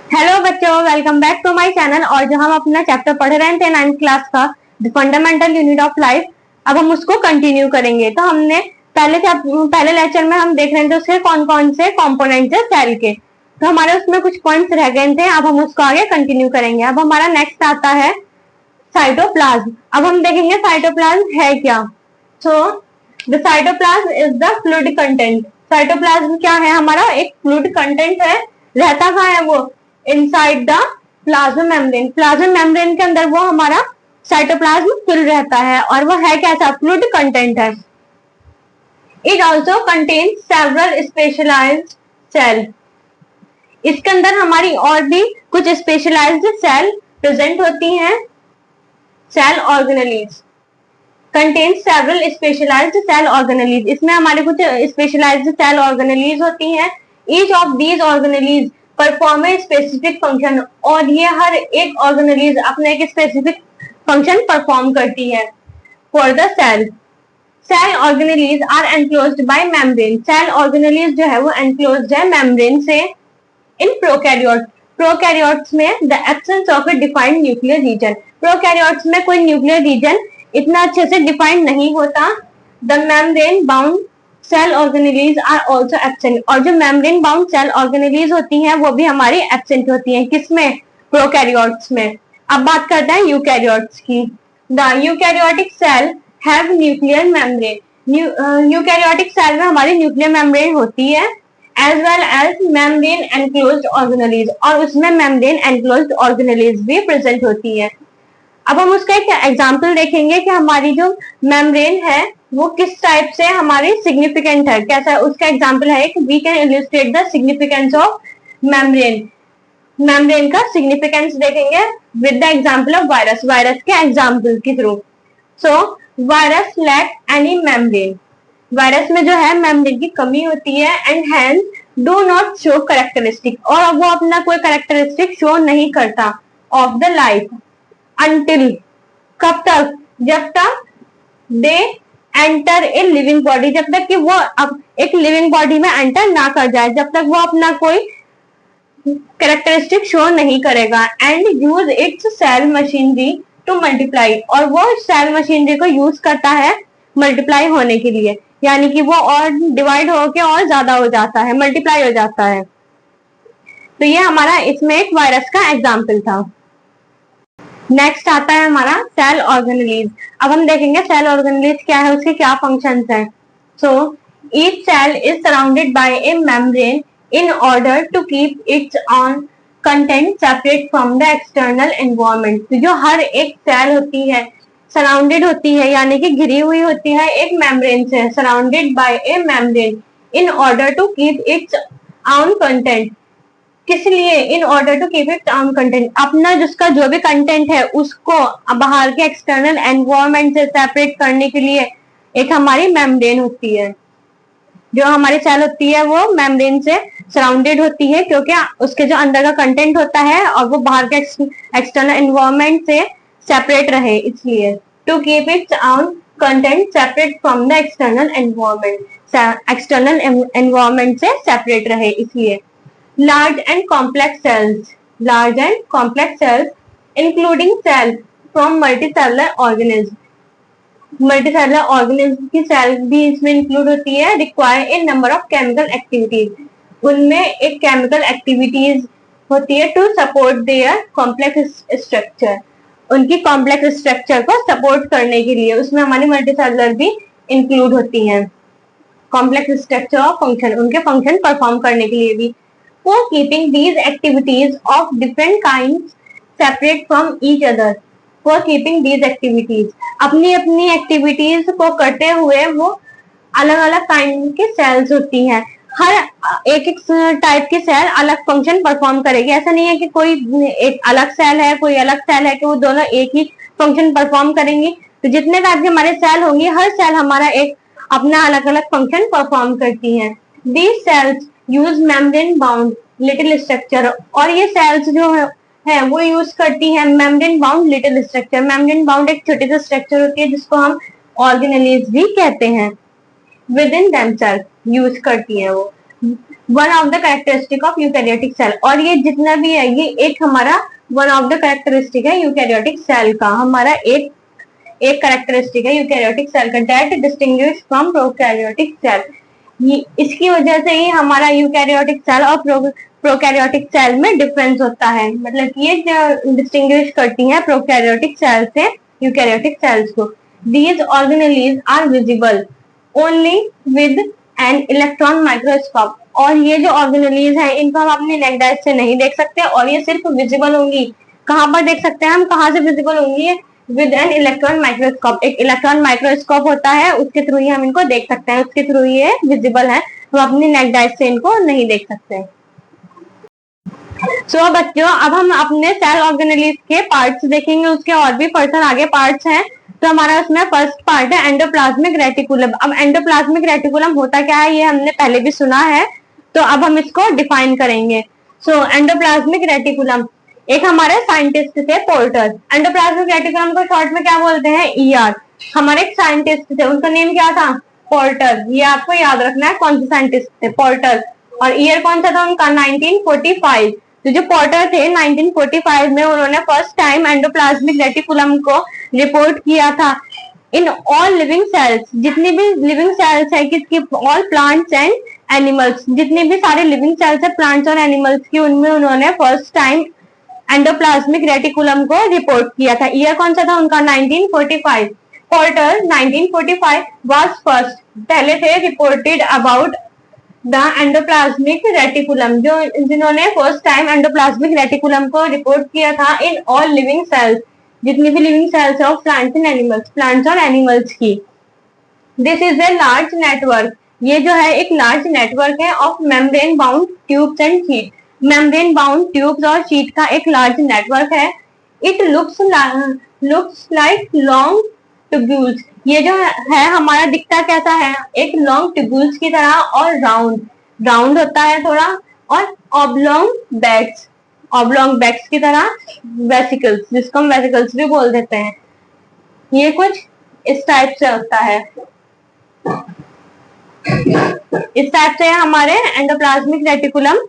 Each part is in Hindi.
हेलो बच्चों, welcome back to my channel. और जो हम अपना चैप्टर पढ़ रहे थे 9th क्लास का the fundamental unit of life, अब हम उसको कंटिन्यू करेंगे। तो हमने पहले लेक्चर में हम देख रहे थे उसके कौन कौन से कंपोनेंट्स है सेल के। तो हमारे उसमें कुछ पॉइंट्स रह गए थे, अब हम उसको आगे कंटिन्यू करेंगे। अब हमारा नेक्स्ट आता है साइटोप्लाज्म। अब हम देखेंगे साइटोप्लाज्म है क्या। So the cytoplasm is the fluid content. Cytoplasm क्या है? हमारा एक फ्लूइड कंटेंट है। रहता कहाँ है वो? Inside the plasma membrane. Plasma membrane के अंदर वो हमारा साइटोप्लाज्म फिल रहता है और वो है कैसा? फ्लूइड कंटेंट है। It also contains several specialised cell. इसके अंदर हमारी और भी कुछ स्पेशलाइज्ड सेल प्रेजेंट होती हैं। Cell organelles contains several specialised cell organelles. इसमें हमारे कुछ स्पेशलाइज्ड सेल ऑर्गेनेलीज होती हैं। Each of these organelles perform a specific function. और ये हर एक ऑर्गेनेलीज अपने एक स्पेसिफिक फंक्शन परफॉर्म करती है। For the cell organelles are enclosed by membrane. Cell organelles जो है वो एनक्लोज्ड है मेम्ब्रेन से। इन प्रोकैरियोट्स में the absence of a defined nuclear region. Prokaryotes में कोई न्यूक्लियर रीजन इतना अच्छे से डिफाइंड नहीं होता। The membrane bound cell organelles are also absent. और जो मेम्ब्रेन बाउंड सेल ऑर्गेनेलीज होती हैं वो भी हमारी एब्सेंट होती हैं। किसमें? प्रोकैरियोट्स में। अब बात करते हैं यूकैरियोट्स की। The eukaryotic cell have nuclear membrane. Eukaryotic cell में हमारी न्यूक्लियर मेम्ब्रेन होती है as well as membrane enclosed organelles. और उसमें मेम्ब्रेन एनक्लोज्ड ऑर्गेनेलीज भी प्रेजेंट होती है। अब हम उसका एक एग्जाम्पल देखेंगे कि हमारी जो मेम्ब्रेन है वो किस टाइप से हमारी सिग्निफिकेंट है, कैसा है। उसका एग्जाम्पल है कि we can illustrate the significance of membrane. Membrane का सिग्निफिकेंस देखेंगे with the example of virus. Virus के एग्जाम्पल के through. So virus lack any membrane. Virus में जो है मेम्ब्रेन की कमी होती है and hence do not show characteristic. और वो अपना कोई कैरेक्टरिस्टिक शो नहीं करता ऑफ द लाइफ अंटिल। कब तक? जब तक they enter a living body. जब तक कि वो अब एक लिविंग बॉडी में एंटर ना कर जाए, जब तक वो अपना कोई कैरेक्टरिस्टिक शो नहीं करेगा। And use its cell machinery to multiply. और वो सेल मशीनरी को यूज करता है मल्टीप्लाई होने के लिए, यानी कि वो और डिवाइड होके और ज्यादा हो जाता है, मल्टीप्लाई हो जाता है। तो ये हमारा इसमें एक वायरस का एग्जाम्पल था। नेक्स्ट आता है हमारा सेल ऑर्गेनेलीज। अब हम देखेंगे सेल ऑर्गेनेलीज क्या है, उसके क्या फंक्शंस हैं। So each cell is surrounded by a membrane in order to keep its own content separate from the external environment. जो हर एक सेल होती है सराउंडेड होती है, यानी कि घिरी हुई होती है एक मेम्ब्रेन से। Surrounded by a membrane in order to keep its own content. किस लिए? In order to keep it own content. अपना जिसका जो भी कंटेंट है उसको बाहर के एक्सटर्नल एनवायरनमेंट से सेपरेट करने के लिए एक हमारी मेम्ब्रेन होती है। जो हमारी सेल होती है वो मेम्ब्रेन से सराउंडेड होती है, क्योंकि उसके जो अंदर का कंटेंट होता है और वो बाहर के एक्सटर्नल एनवायरनमेंट से सेपरेट रहे, इसलिए to keep its own content separate from the external environment. External environment से सेपरेट रहे इसलिए। Large and complex cells including cells from multicellular organisms। Multicellular organism की सेल भी इसमें इंक्लूड होती है। Require a number of chemical activities. उनमें एक केमिकल एक्टिविटीज होती है to support their complex structure. उनकी कॉम्प्लेक्स स्ट्रक्चर को सपोर्ट करने के लिए उसमें हमारी मल्टीसेलुलर भी इंक्लूड होती हैं। कॉम्प्लेक्स स्ट्रक्चर और फंक्शन, उनके फंक्शन परफॉर्म करने के लिए भी। For keeping these activities of different kinds separate from each other। For keeping these activities, अपनी अपनी एक्टिविटीज को करते हुए वो अलग अलग काइंड के सेल्स होती हैं। हर एक एक टाइप की सेल अलग फंक्शन परफॉर्म करेगी। ऐसा नहीं है कि कोई एक अलग सेल है कोई अलग सेल है कि वो दोनों एक ही फंक्शन परफॉर्म करेंगी। तो जितने टाइप के हमारे सेल होंगे हर सेल हमारा एक अपना अलग अलग फंक्शन परफॉर्म करती है। These cells use membrane bound little structure. और ये सेल्स जो है वो यूज करती है membrane bound little structure. Membrane bound एक छोटी सी स्ट्रक्चर होती है जिसको हम ऑर्गेनेलीज भी कहते हैं। विद इन देमसेल्फ यूज करती है वो। One of the characteristic of eukaryotic cell, और ये जितना भी है ये एक हमारा वन ऑफ द कैरेक्टरिस्टिक है यूकैरियोटिक सेल का, हमारा एक कैरेक्टरिस्टिक है यूकैरियोटिक सेल का, that distinguish from prokaryotic cell. इसकी वजह से ही हमारा यूकैरियोटिक सेल और प्रोकैरियोटिक सेल में डिफरेंस होता है, मतलब ये डिस्टिंग्विश करती है प्रोकैरियोटिक सेल से यूकैरियोटिक सेल्स को। These organelles are visible only with an electron microscope, और ये जो ऑर्गेनेलीज हैं इनको हम अपनी नेक डाइट से नहीं देख सकते, और ये सिर्फ विजिबल होंगी। कहाँ पर देख सकते हैं हम, कहाँ से विजिबल होंगी? विद एन इलेक्ट्रॉन माइक्रोस्कोप, एक इलेक्ट्रॉन माइक्रोस्कोप होता है, उसके थ्रू ही हम इनको देख सकते हैं, उसके थ्रू ये विजिबल है, हम अपनी नेक डाइट से इनको नहीं देख सकते। सो बच्चों, अब हम अपने सेल ऑर्गेनेलीज के पार्ट्स देखेंगे, उसके और भी फर्दर आगे पार्ट्स हैं। तो हमारा उसमें फर्स्ट पार्ट है एंडोप्लाज्मिक रेटिकुलम। अब एंडोप्लाज्मिक रेटिकुलम होता क्या है ये हमने पहले भी सुना है, तो अब हम इसको डिफाइन करेंगे। सो एंडोप्लाज्मिक रेटिकुलम, एक हमारे साइंटिस्ट थे पोर्टर। एंडोप्लाज्मिक रेटिकुलम को शॉर्ट में क्या बोलते हैं? ईआर। हमारे एक साइंटिस्ट थे, उनका नेम क्या था? पोर्टर। ये आपको याद रखना है कौन से साइंटिस्ट थे, पोर्टर। और ईयर कौन सा था उनका? 1945। तो जो पोर्टर थे 1945 में उन्होंने फर्स्ट टाइम एंडोप्लाज्मिक रेटिकुलम को रिपोर्ट किया था इन ऑल लिविंग सेल्स, जितनी भी लिविंग सेल्स है किसकी? ऑल प्लांट्स एंड एनिमल्स, जितनी भी सारे लिविंग सेल्स है प्लांट्स और एनिमल्स की, उनमें उन्होंने फर्स्ट टाइम एंडोप्लाज्मिक रेटिकुलम को रिपोर्ट किया था। ईयर कौन सा था उनका? 1945। पोर्टर 1945 वाज फर्स्ट, पहले थे reported about the endoplasmic reticulum, जो जिन्होंने फर्स्ट टाइम एंडोप्लाज्मिक रेटिकुलम को रिपोर्ट किया था इन ऑल लिविंग सेल्स, जितनी भी लिविंग सेल्स है of plants and animals, plants और एनिमल्स की। This is a large network, ये जो है एक लार्ज नेटवर्क है of membrane bound tubes and sheet, membrane bound tubes और शीट का एक लार्ज नेटवर्क है। It looks like long tubules, ये जो है हमारा दिखता कैसा है? एक लॉन्ग ट्यूब्यूल्स की तरह, और राउंड होता है थोड़ा, और ऑब्लोंग बैग्स की तरह, वेसिकल्स, जिसको हम वेसिकल्स भी बोल देते हैं। ये कुछ इस टाइप से होता है, इस टाइप से हमारे एंडोप्लाज्मिक रेटिकुलम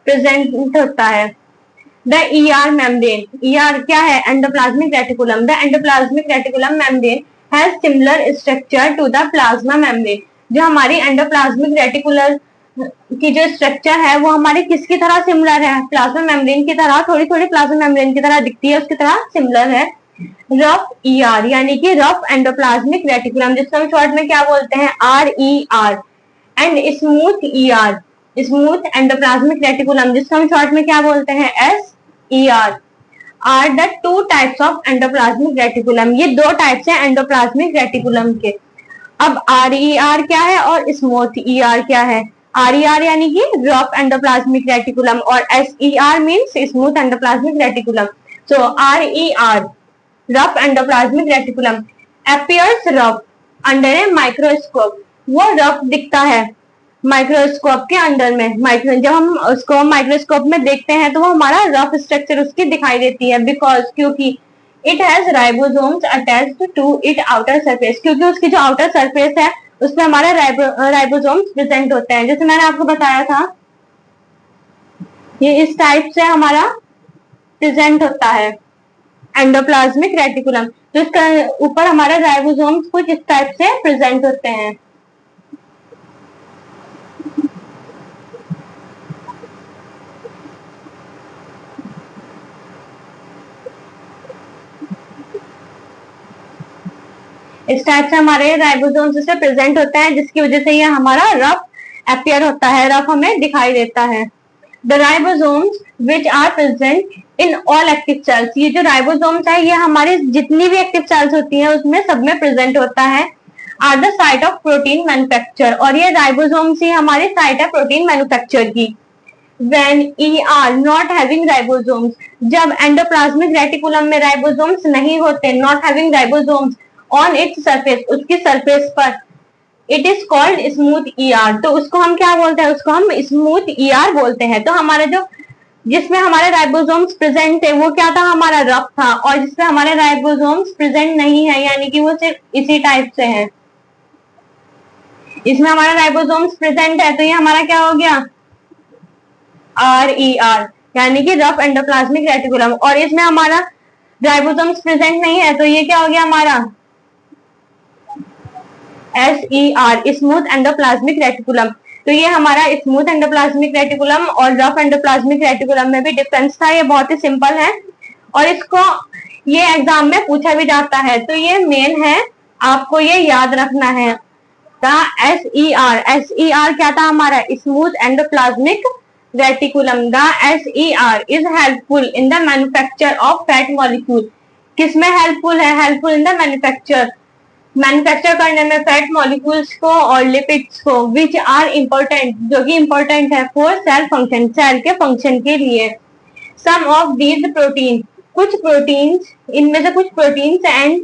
प्रेजेंट होता है। द ईआर मेम्ब्रेन, ईआर क्या है? Endoplasmic reticulum. The endoplasmic reticulum membrane has similar structure to the plasma membrane, जो हमारी एंडोप्लाज्मिक रेटिकुलर की जो स्ट्रक्चर है वो हमारी किसकी तरह सिमिलर है? प्लाज्मा मेम्ब्रेन की तरह, थोड़ी थोड़ी प्लाज्मा मेम्ब्रेन की तरह दिखती है, उसकी तरह सिमिलर है। रफ ईआर यानी कि रफ एंडोप्लाज्मिक रेटिकुलम, जिसको हम शॉर्ट में क्या बोलते हैं? RER। And smooth ER, smooth endoplasmic reticulum, जिसको हम शॉर्ट में क्या बोलते हैं? SER। Are the two types of endoplasmic reticulum, ये दो टाइप्स है एंडोप्लाज्मिक रेटिकुलम के। अब RER क्या है और स्मूथ ER क्या है? RER यानी कि रफ एंडोप्लाज्मिक रेटिकुलम, और SER means smooth endoplasmic reticulum. So RER, rough endoplasmic reticulum, appears rough under a microscope, वो रफ दिखता है माइक्रोस्कोप के अंदर में। जब हम उसको माइक्रोस्कोप में देखते हैं तो वो हमारा रफ स्ट्रक्चर उसकी दिखाई देती है, बिकॉज क्योंकि it has ribosomes attached to it outer surface, क्योंकि उसकी जो आउटर सरफेस है उसमें हमारा राइबोसोम्स प्रेजेंट होते हैं। जैसे मैंने आपको बताया था ये इस टाइप से हमारा प्रेजेंट होता है एंडोप्लाज्मिक रेटिकुलम, तो इसका ऊपर हमारा राइबोसोम्स कुछ इस टाइप से प्रेजेंट होते हैं। इस टाइप से हमारे राइबोसोम्स से प्रेजेंट होते हैं, जिसकी वजह से ये हमारा रफ अपीयर होता है, रफ हमें दिखाई देता है। The ribosomes which are present in all active cells, ये जो राइबोसोम्स है ये हमारे जितनी भी एक्टिव सेल्स होती हैं उसमें सब में प्रेजेंट होता है। Are the site of protein manufacture, और ये राइबोसोम्स ही हमारी साइट है प्रोटीन मैन्युफैक्चर की। When ER not having ribosomes, जब एंडोप्लाज्मिक रेटिकुलम में राइबोसोम्स नहीं होते, not having ribosomes on its surface, उसकी सरफेस पर, it is called smooth ER, तो उसको हम क्या बोलते हैं? उसको हम स्मूथ ER बोलते हैं। तो हमारा जो जिसमें हमारे राइबोसोम्स प्रेजेंट थे वो क्या था? हमारा रफ था, और जिसमें हमारे राइबोसोम्स प्रेजेंट नहीं है यानी कि वो सिर्फ इसी टाइप से है। इसमें हमारा राइबोसोम्स प्रेजेंट है, तो ये हमारा क्या हो गया, RER, यानी कि रफ एंडोप्लाज्मिक रेटिकुलम। और इसमें हमारा राइबोसोम्स प्रेजेंट नहीं है, तो ये क्या हो गया हमारा SER, स्मूथ एंडोप्लाज्मिक रेटिकुलम। तो ये हमारा स्मूथ एंडोप्लाज्मिक रेटिकुलम और रफ एंडोप्लाज्मिक रेटिकुलम में भी डिफरेंस था। ये बहुत ही सिंपल है और इसको ये एग्जाम में पूछा भी जाता है, तो ये मेन है, आपको ये याद रखना है। SER क्या था हमारा, smooth endoplasmic reticulum. The SER is helpful in the manufacture of fat molecule. किसमें हेल्पफुल है, हेल्पफुल इन द मैन्युफैक्चर करने में फैट मॉलिक्यूल्स को और लिपिड्स को, विच आर इम्पोर्टेंट, जो कि इम्पोर्टेंट है फॉर सेल फंक्शन, सेल के फंक्शन के लिए। सम ऑफ दीज प्रोटीन, कुछ प्रोटीन्स, इनमें से कुछ proteins and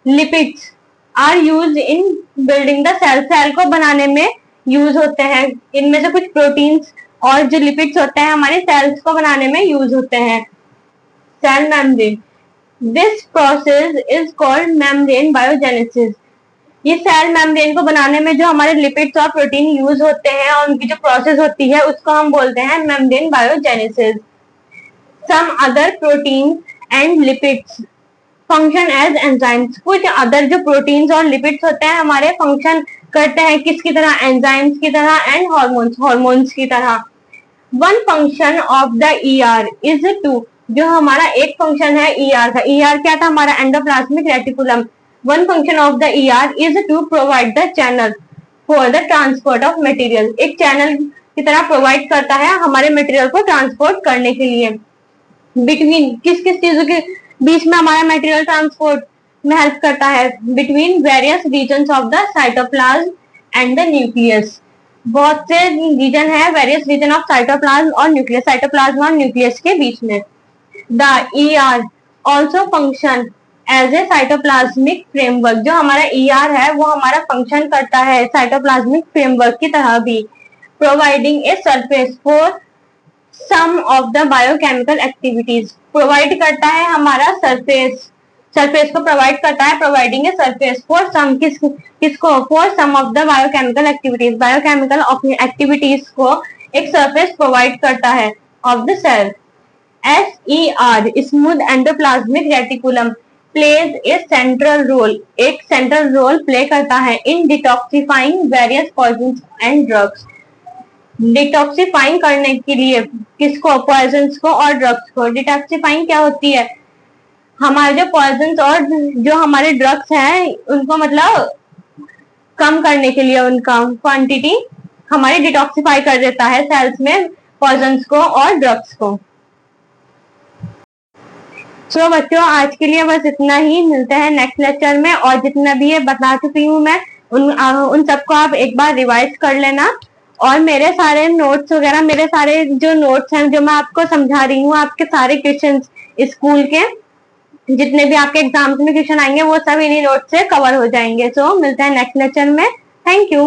lipids are use in building the cell, cell को बनाने में यूज होते हैं। इनमें से कुछ प्रोटीन्स और जो लिपिड्स होते हैं हमारे सेल्स को बनाने में यूज होते हैं। Cell membrane, this process is called membrane biogenesis. ये सेल मेम्ब्रेन को बनाने में जो हमारे लिपिड्स और प्रोटीन यूज होते हैं और उनकी जो प्रोसेस होती है उसको हम बोलते हैं membrane biogenesis. Some other protein and lipids function as enzymes, कुछ अदर जो प्रोटीन्स और लिपिड्स होते हैं हमारे फंक्शन करते हैं किसकी तरह, एंजाइम्स की तरह एंड हॉर्मोन्स की तरह। One function of the ER is to, जो हमारा एक फंक्शन है ER का, ER क्या था हमारा, endoplasmic reticulum. One function of the ER is to provide the channel for the transport of material, एक चैनल की तरह प्रोवाइड करता है हमारे मटेरियल को ट्रांसपोर्ट करने के लिए। बिटवीन, किस किस चीजों के बीच में हमारा मटेरियल ट्रांसपोर्ट में हेल्प करता है, between various regions of the cytoplasm and the nucleus. बहुत से रीजन है, वेरियस रीजन ऑफ साइटोप्लाज्म और न्यूक्लियस, साइटोप्लाज्म और न्यूक्लियस के बीच में। The ER also function as a cytoplasmic framework, जो हमारा ER है वो हमारा फंक्शन करता है साइटोप्लाज्मिक फ्रेमवर्क की तरह भी। Providing a surface for some of the biochemical activities, provide करता है हमारा सरफेस को प्रोवाइड करता है, providing a surface for some, किसको, for some of the biochemical activities, biochemical activities को एक सरफेस प्रोवाइड करता है of the cell. SER smooth endoplasmic reticulum plays a central role, एक सेंट्रल रोल प्ले करता है in detoxifying various poisons and drugs, detoxifying करने के लिए किसको, पॉइजन्स को और ड्रग्स को। डिटॉक्सिफाइंग क्या होती है, हमारे जो पॉइजन्स और जो हमारे ड्रग्स हैं उनको मतलब कम करने के लिए उनका क्वांटिटी हमारे डिटॉक्सिफाई कर देता है सेल्स में पॉइजन्स को और ड्रग्स को। सो बच्चों आज के लिए बस इतना ही, मिलते हैं नेक्स्ट लेक्चर में। और जितना भी ये बता चुकी हूँ मैं उन सबको आप एक बार रिवाइज कर लेना। और मेरे सारे नोट्स वगैरह, मेरे सारे जो नोट्स हैं जो मैं आपको समझा रही हूँ, आपके सारे क्वेश्चंस स्कूल के जितने भी आपके एग्जाम्स में क्वेश्चन आएंगे वो सब इन्हीं नोट्स से कवर हो जाएंगे। सो मिलते हैं नेक्स्ट लेक्चर में। Thank you.